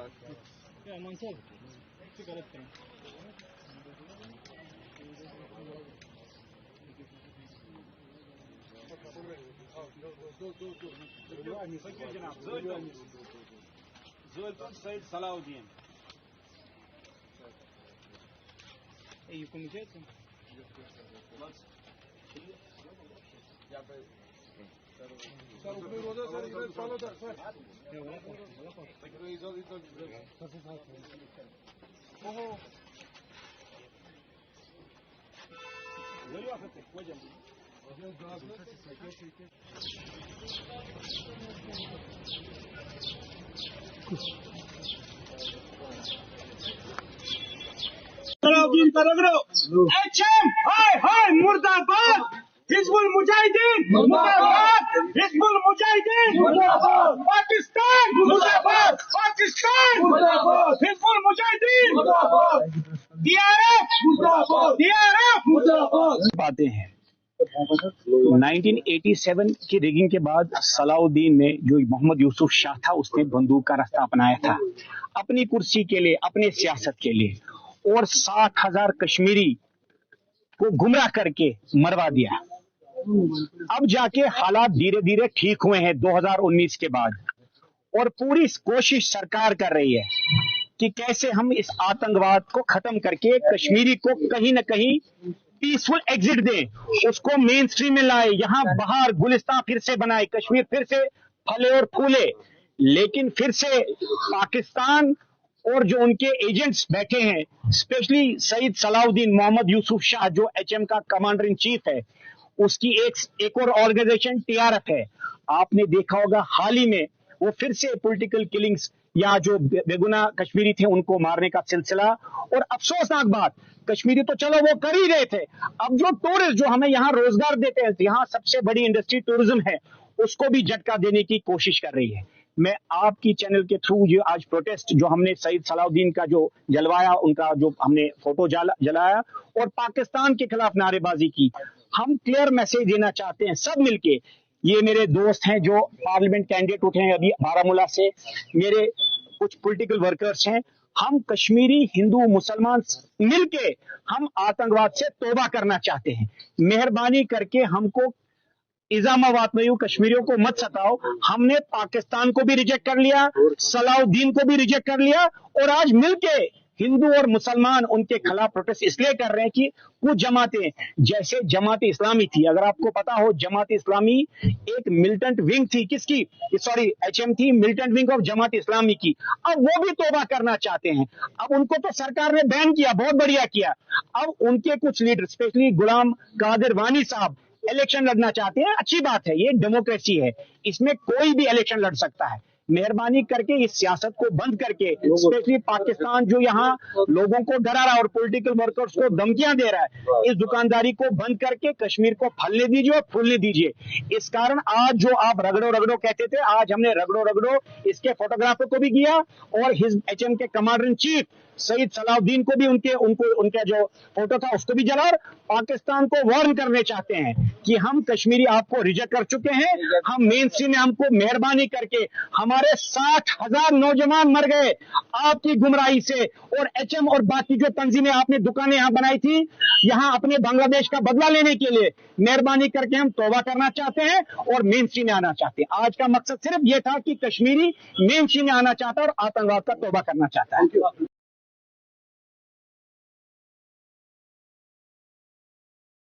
Ya Mansur, esto correcto. Zoltan Said Salahuddin. You communicate? Salauddin का रगड़ो HM हाय हाय मुर्दाबाद हिजबुल मुजाहिदीन मुर्दाबाद हिजबुल मुजाहिदीन मुर्दाबाद पाकिस्तान मुर्दाबाद पाकिस्तान मुर्दाबाद हिजबुल मुजाहिदीन मुर्दाबाद डीआरएफ मुर्दाबाद डीआरएफ मुर्दाबाद पाते हैं 1987 की रिगिंग के बाद सलाउद्दीन ने जो मोहम्मद यूसुफ शाह था उसने बंदूक का रास्ता अपनाया था अपनी कुर्सी के लिए अपने सियासत के लिए और 60,000 कश्मीरी को गुमराह करके मरवा दिया। अब जाके हालात धीरे धीरे ठीक हुए हैं 2019 के बाद और पूरी कोशिश सरकार कर रही है कि कैसे हम इस आतंकवाद को खत्म करके कश्मीरी को कहीं ना कहीं पीसफुल एग्जिट दें, उसको मेन स्ट्रीम में लाए, यहाँ बाहर गुलिस्तान फिर से बनाए, कश्मीर फिर से फले और फूले। लेकिन फिर से पाकिस्तान और जो उनके एजेंट्स बैठे हैं, स्पेशली सईद सलाउद्दीन मोहम्मद यूसुफ शाह जो एचएम का कमांडर इन चीफ है, उसकी एक और ऑर्गेनाइजेशन टीआरएफ है। आपने देखा होगा हाल ही में वो फिर से पॉलिटिकल किलिंग्स या जो बेगुनाह कश्मीरी थे उनको मारने का सिलसिला। और अफसोसनाक बात, कश्मीरी तो चलो वो कर ही रहे थे, अब जो टूरिस्ट जो हमें यहाँ रोजगार देते हैं, यहाँ सबसे बड़ी इंडस्ट्री टूरिज्म है, उसको भी झटका देने की कोशिश कर रही है। मैं आपकी चैनल के थ्रू ये आज प्रोटेस्ट जो हमने सईद सलाउद्दीन का जो जलवाया, उनका जो हमने फोटो जलाया और पाकिस्तान के खिलाफ नारेबाजी की, हम क्लियर मैसेज देना चाहते हैं सब मिलके। ये मेरे दोस्त हैं जो पार्लियामेंट कैंडिडेट उठे हैं अभी बारामूला से, मेरे कुछ पॉलिटिकल वर्कर्स हैं, हम कश्मीरी हिंदू मुसलमान मिलके हम आतंकवाद से तौबा करना चाहते हैं। मेहरबानी करके हमको इस्लामाबाद में कश्मीरियों को मत सताओ। हमने पाकिस्तान को भी रिजेक्ट कर लिया, सलाउद्दीन को भी रिजेक्ट कर लिया और आज मिलके हिंदू और मुसलमान उनके खिलाफ प्रोटेस्ट इसलिए कर रहे हैं कि कुछ जमातें जैसे जमात इस्लामी थी, अगर आपको पता हो जमात इस्लामी एक मिलिटेंट विंग थी, किसकी, सॉरी एचएम थी, militant wing of Jamaat Islami की। अब वो भी तौबा करना चाहते हैं। अब उनको तो सरकार ने बैन किया, बहुत बढ़िया किया। अब उनके कुछ लीडर स्पेशली गुलाम कादिर वानी साहब इलेक्शन लड़ना चाहते हैं। अच्छी बात है, ये डेमोक्रेसी है, इसमें कोई भी इलेक्शन लड़ सकता है। मेहरबानी करके इस सियासत को बंद करके, स्पेशली पाकिस्तान जो यहाँ लोगों को डरा रहा है और पॉलिटिकल वर्कर्स को धमकियां दे रहा है, इस दुकानदारी को बंद करके कश्मीर को फलने दीजिए और फूलने दीजिए। इस कारण आज जो आप रगड़ो रगड़ो कहते थे, आज हमने रगड़ो रगड़ो इसके फोटोग्राफर को भी किया और हिज एचएम के commander in chief Syed Salahuddin को भी उनका जो फोटो था उसको भी जला। और पाकिस्तान को वार्न करने चाहते हैं कि हम कश्मीरी आपको रिजेक्ट कर चुके हैं, हम मेन स्ट्रीम में, हमको मेहरबानी करके, हमारे 60,000 नौजवान मर गए आपकी गुमराही से। और एचएम और बाकी जो तंजीमें आपने दुकानें यहाँ बनाई थी यहाँ अपने बांग्लादेश का बदला लेने के लिए, मेहरबानी करके हम तौबा करना चाहते हैं और मेन स्ट्रीम में आना चाहते हैं। आज का मकसद सिर्फ ये था कि कश्मीरी मेन स्ट्रीम में आना चाहता है और आतंकवाद का तौबा करना चाहता है।